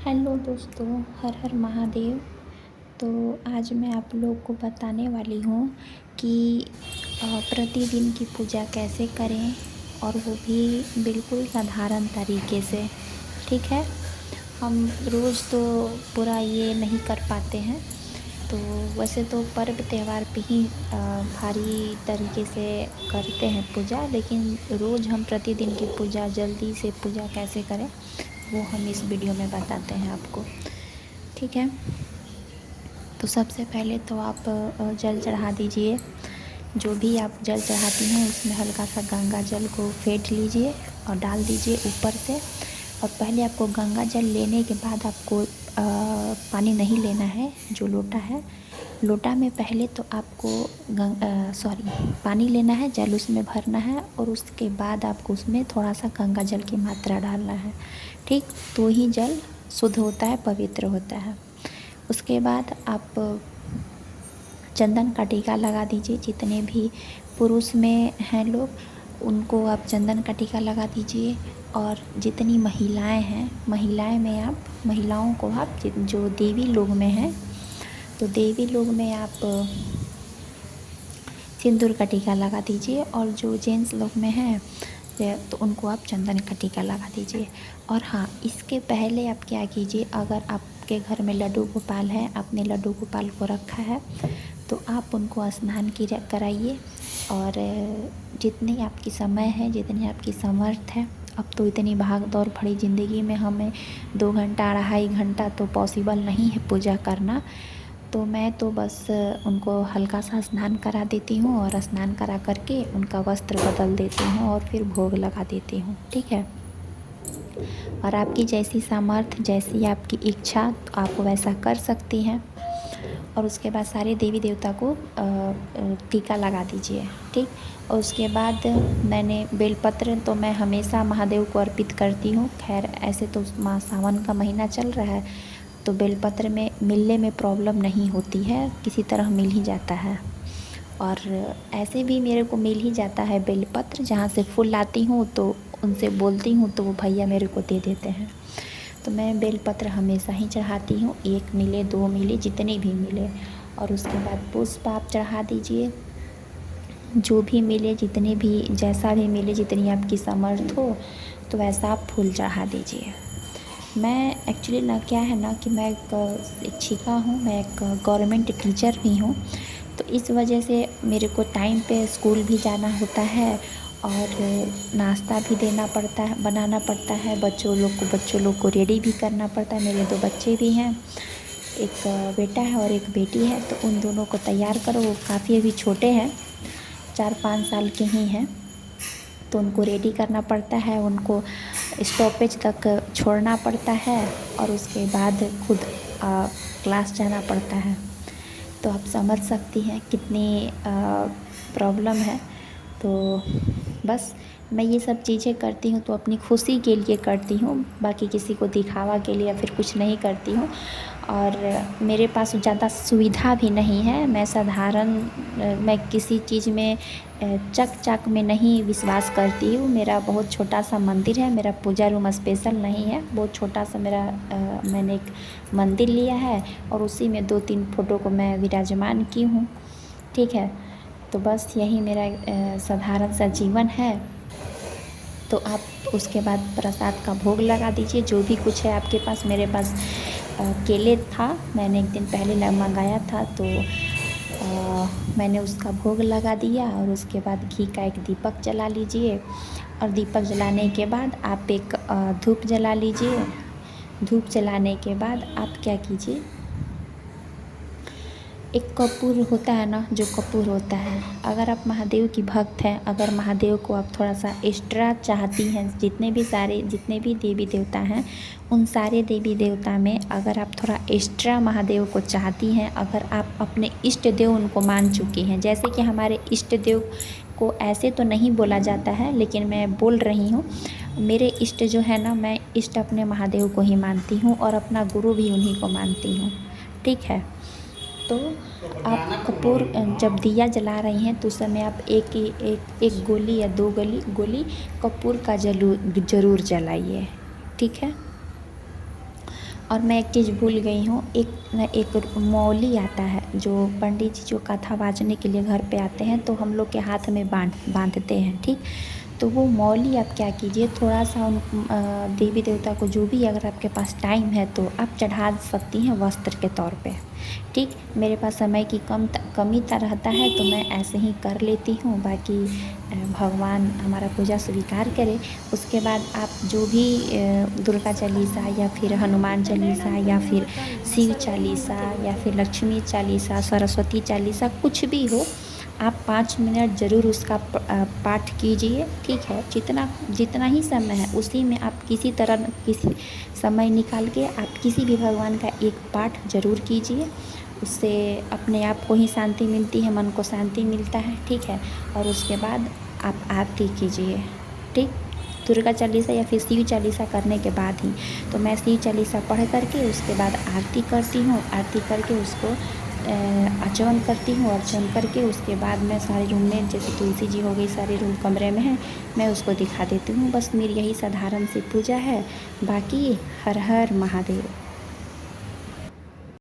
Hello दोस्तों, हर हर महादेव। तो आज मैं आप लोग को बताने वाली हूँ कि प्रतिदिन की पूजा कैसे करें, और वो भी बिल्कुल साधारण तरीके से। ठीक है। हम रोज़ तो पूरा ये नहीं कर पाते हैं, तो वैसे तो पर्व त्यौहार पे ही भारी तरीके से करते हैं पूजा, लेकिन रोज़ हम प्रतिदिन की पूजा जल्दी से पूजा कैसे करें वो हम इस वीडियो में बताते हैं आपको। ठीक है। तो सबसे पहले तो आप जल चढ़ा दीजिए। जो भी आप जल चढ़ाती हैं उसमें हल्का सा गंगा जल को फेंट लीजिए और डाल दीजिए ऊपर से। और पहले आपको गंगा जल लेने के बाद आपको पानी नहीं लेना है। जो लोटा है, लोटा में पहले तो आपको पानी लेना है, जल उसमें भरना है और उसके बाद आपको उसमें थोड़ा सा गंगा जल की मात्रा डालना है। ठीक, तो ही जल शुद्ध होता है, पवित्र होता है। उसके बाद आप चंदन का टीका लगा दीजिए। जितने भी पुरुष में हैं लोग उनको आप चंदन का टीका लगा दीजिए। और जितनी महिलाएं हैं, महिलाओं को आप जो देवी लोग में हैं, तो देवी लोग में आप सिंदूर का टीका लगा दीजिए। और जो जेंट्स लोग में हैं तो उनको आप चंदन का टीका लगा दीजिए। और हाँ, इसके पहले आप क्या कीजिए, अगर आपके घर में लड्डू गोपाल है, आपने लड्डू गोपाल को रखा है, तो आप उनको स्नान कराइए। और जितनी आपकी समय है, जितनी आपकी समर्थ है, अब तो इतनी भाग दौड़ भरी ज़िंदगी में हमें 2 घंटा 2.5 घंटा तो पॉसिबल नहीं है पूजा करना। तो मैं तो बस उनको हल्का सा स्नान करा देती हूँ और स्नान करा करके उनका वस्त्र बदल देती हूँ और फिर भोग लगा देती हूँ। ठीक है। और आपकी जैसी सामर्थ्य, जैसी आपकी इच्छा, तो आप वैसा कर सकती हैं। और उसके बाद सारे देवी देवता को टीका लगा दीजिए। ठीक। और उसके बाद मैंने बेलपत्र तो मैं हमेशा महादेव को अर्पित करती हूँ। खैर, ऐसे तो सावन का महीना चल रहा है, तो बेलपत्र में मिलने में प्रॉब्लम नहीं होती है, किसी तरह मिल ही जाता है। और ऐसे भी मेरे को मिल ही जाता है बेलपत्र, जहाँ से फूल लाती हूँ तो उनसे बोलती हूँ तो वो भैया मेरे को दे देते हैं। तो मैं बेलपत्र हमेशा ही चढ़ाती हूँ, 1 मिले 2 मिले जितने भी मिले। और उसके बाद पुष्प आप चढ़ा दीजिए, जो भी मिले, जितने भी, जैसा भी मिले, जितनी आपकी समर्थ हो तो वैसा आप फूल चढ़ा दीजिए। मैं एक्चुअली ना क्या है ना कि मैं एक शिक्षिका हूँ, मैं एक गवर्नमेंट टीचर भी हूँ। तो इस वजह से मेरे को टाइम पे स्कूल भी जाना होता है और नाश्ता भी देना पड़ता है, बनाना पड़ता है। बच्चों लोग को रेडी भी करना पड़ता है। मेरे 2 बच्चे भी हैं, एक बेटा है और एक बेटी है। तो उन दोनों को तैयार करो, वो काफ़ी अभी छोटे हैं, 4-5 साल के ही हैं। तो उनको रेडी करना पड़ता है, उनको स्टॉपेज तक छोड़ना पड़ता है और उसके बाद खुद क्लास जाना पड़ता है। तो आप समझ सकती हैं कितनी प्रॉब्लम है। तो बस मैं ये सब चीज़ें करती हूँ तो अपनी खुशी के लिए करती हूँ, बाकी किसी को दिखावा के लिए या फिर कुछ नहीं करती हूँ। और मेरे पास ज़्यादा सुविधा भी नहीं है। मैं किसी चीज़ में चक में नहीं विश्वास करती हूँ। मेरा बहुत छोटा सा मंदिर है, मेरा पूजा रूम स्पेशल नहीं है, बहुत छोटा सा मेरा मैंने एक मंदिर लिया है और उसी में 2-3 फ़ोटो को मैं विराजमान की हूँ। ठीक है। तो बस यही मेरा साधारण सा जीवन है। तो आप उसके बाद प्रसाद का भोग लगा दीजिए, जो भी कुछ है आपके पास। मेरे पास केले था, मैंने एक दिन पहले मंगाया था, तो मैंने उसका भोग लगा दिया। और उसके बाद घी का एक दीपक जला लीजिए। और दीपक जलाने के बाद आप एक धूप जला लीजिए। धूप जलाने के बाद आप क्या कीजिए, एक कपूर होता है ना, जो कपूर होता है, अगर आप महादेव की भक्त हैं, अगर महादेव को आप थोड़ा सा एक्स्ट्रा चाहती हैं, जितने भी देवी देवता हैं, उन सारे देवी देवता में अगर आप थोड़ा एक्स्ट्रा महादेव को चाहती हैं, अगर आप अपने इष्ट देव उनको मान चुकी हैं, जैसे कि हमारे इष्ट देव को ऐसे तो नहीं बोला जाता है, लेकिन मैं बोल रही हूँ, मेरे इष्ट जो है ना, मैं इष्ट अपने महादेव को ही मानती हूँ और अपना गुरु भी उन्हीं को मानती हूँ। ठीक है। तो आप कपूर जब दिया जला रही हैं तो उस समय आप एक गोली या 2 गोली कपूर का ज़रूर जलाइए। ठीक है। और मैं एक चीज़ भूल गई हूँ, एक मौली आता है जो पंडित जी जो कथा वाचने के लिए घर पे आते हैं, तो हम लोग के हाथ में बांधते हैं, ठीक। तो वो मौली आप क्या कीजिए, थोड़ा सा देवी देवता को जो भी अगर आपके पास टाइम है तो आप चढ़ा सकती हैं वस्त्र के तौर पे, ठीक। मेरे पास समय की कमी रहता है तो मैं ऐसे ही कर लेती हूँ। बाकी भगवान हमारा पूजा स्वीकार करे। उसके बाद आप जो भी दुर्गा चालीसा या फिर हनुमान चालीसा या फिर शिव चालीसा या फिर लक्ष्मी चालीसा, सरस्वती चालीसा, कुछ भी हो, आप 5 मिनट ज़रूर उसका पाठ कीजिए, ठीक है। जितना ही समय है उसी में आप किसी समय निकाल के आप किसी भी भगवान का एक पाठ ज़रूर कीजिए। उससे अपने आप को ही शांति मिलती है, मन को शांति मिलता है, ठीक है। और उसके बाद आप आरती कीजिए, ठीक। दुर्गा चालीसा या फिर शिव चालीसा करने के बाद ही, तो मैं शिव चालीसा पढ़ करके उसके बाद आरती करती हूँ। आरती करके उसको आचमन करती हूँ। आचमन करके उसके बाद मैं सारे रूम में, जैसे तुलसी जी हो गई, सारे रूम कमरे में हैं, मैं उसको दिखा देती हूँ। बस मेरी यही साधारण सी पूजा है। बाकी हर हर महादेव।